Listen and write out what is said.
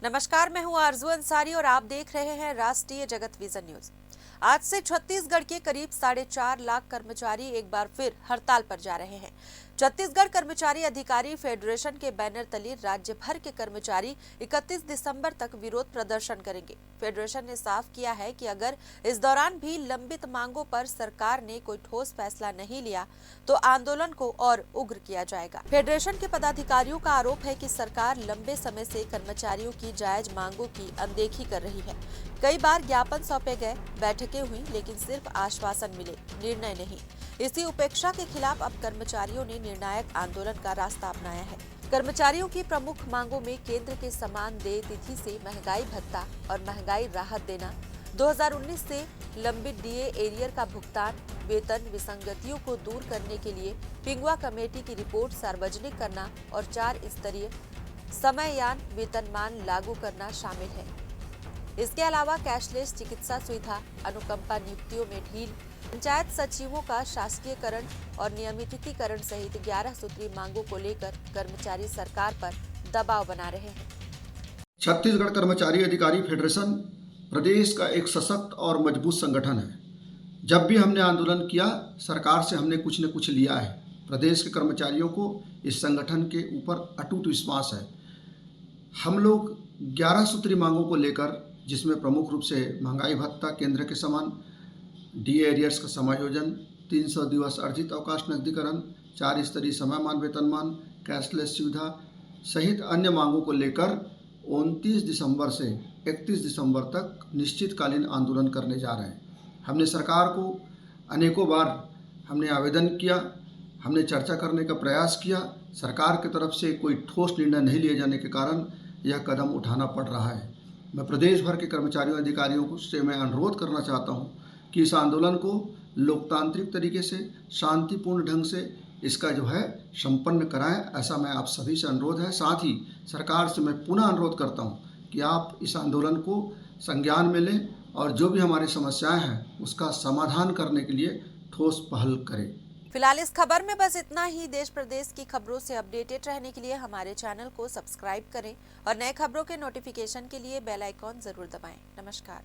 नमस्कार, मैं हूं आरजू अंसारी और आप देख रहे हैं राष्ट्रीय जगत विजन न्यूज। आज से छत्तीसगढ़ के करीब 4.5 लाख कर्मचारी एक बार फिर हड़ताल पर जा रहे हैं। छत्तीसगढ़ कर्मचारी अधिकारी फेडरेशन के बैनर तले राज्य भर के कर्मचारी 31 दिसंबर तक विरोध प्रदर्शन करेंगे। फेडरेशन ने साफ किया है कि अगर इस दौरान भी लंबित मांगों पर सरकार ने कोई ठोस फैसला नहीं लिया तो आंदोलन को और उग्र किया जाएगा। फेडरेशन के पदाधिकारियों का आरोप है कि सरकार लंबे समय से कर्मचारियों की जायज मांगों की अनदेखी कर रही है। कई बार ज्ञापन सौंपे गए, बैठकें हुई, लेकिन सिर्फ आश्वासन मिले, निर्णय नहीं। इसी उपेक्षा के खिलाफ अब कर्मचारियों ने निर्णायक आंदोलन का रास्ता अपनाया है। कर्मचारियों की प्रमुख मांगों में केंद्र के समान देय तिथि से महंगाई भत्ता और महंगाई राहत देना, 2019 से लंबित डीए एरियर का भुगतान, वेतन विसंगतियों को दूर करने के लिए पिंगुआ कमेटी की रिपोर्ट सार्वजनिक करना और 4 स्तरीय समययान वेतनमान लागू करना शामिल है। इसके अलावा कैशलेस चिकित्सा सुविधा, अनुकंपा नियुक्तियों में ढील, पंचायत सचिवों का शासकीयकरण और नियमितीकरण सहित 11 सूत्री मांगों को लेकर कर्मचारी सरकार पर दबाव बना रहे हैं। छत्तीसगढ़ कर्मचारी अधिकारी फेडरेशन प्रदेश का एक सशक्त और मजबूत संगठन है। जब भी हमने आंदोलन किया, सरकार से हमने कुछ न कुछ लिया है। प्रदेश के कर्मचारियों को इस संगठन के ऊपर अटूट विश्वास है। हम लोग 11 सूत्री मांगों को लेकर, जिसमें प्रमुख रूप से महंगाई भत्ता, केंद्र के समान डीए एरियर्स का समायोजन, 300 दिवस अर्जित अवकाश नकदीकरण, 4 स्तरीय समयमान वेतनमान, कैशलेस सुविधा सहित अन्य मांगों को लेकर 29 दिसंबर से 31 दिसंबर तक निश्चितकालीन आंदोलन करने जा रहे हैं। हमने सरकार को अनेकों बार हमने आवेदन किया, हमने चर्चा करने का प्रयास किया। सरकार की तरफ से कोई ठोस निर्णय नहीं लिए जाने के कारण यह कदम उठाना पड़ रहा है। मैं प्रदेश भर के कर्मचारियों अधिकारियों से मैं अनुरोध करना चाहता हूं कि इस आंदोलन को लोकतांत्रिक तरीके से, शांतिपूर्ण ढंग से इसका संपन्न कराएं। ऐसा मैं आप सभी से अनुरोध है। साथ ही सरकार से मैं पुनः अनुरोध करता हूं कि आप इस आंदोलन को संज्ञान में लें और जो भी हमारी समस्याएं हैं उसका समाधान करने के लिए ठोस पहल करें। फिलहाल इस खबर में बस इतना ही। देश प्रदेश की खबरों से अपडेटेड रहने के लिए हमारे चैनल को सब्सक्राइब करें और नए खबरों के नोटिफिकेशन के लिए बेल आइकॉन जरूर दबाएं। नमस्कार।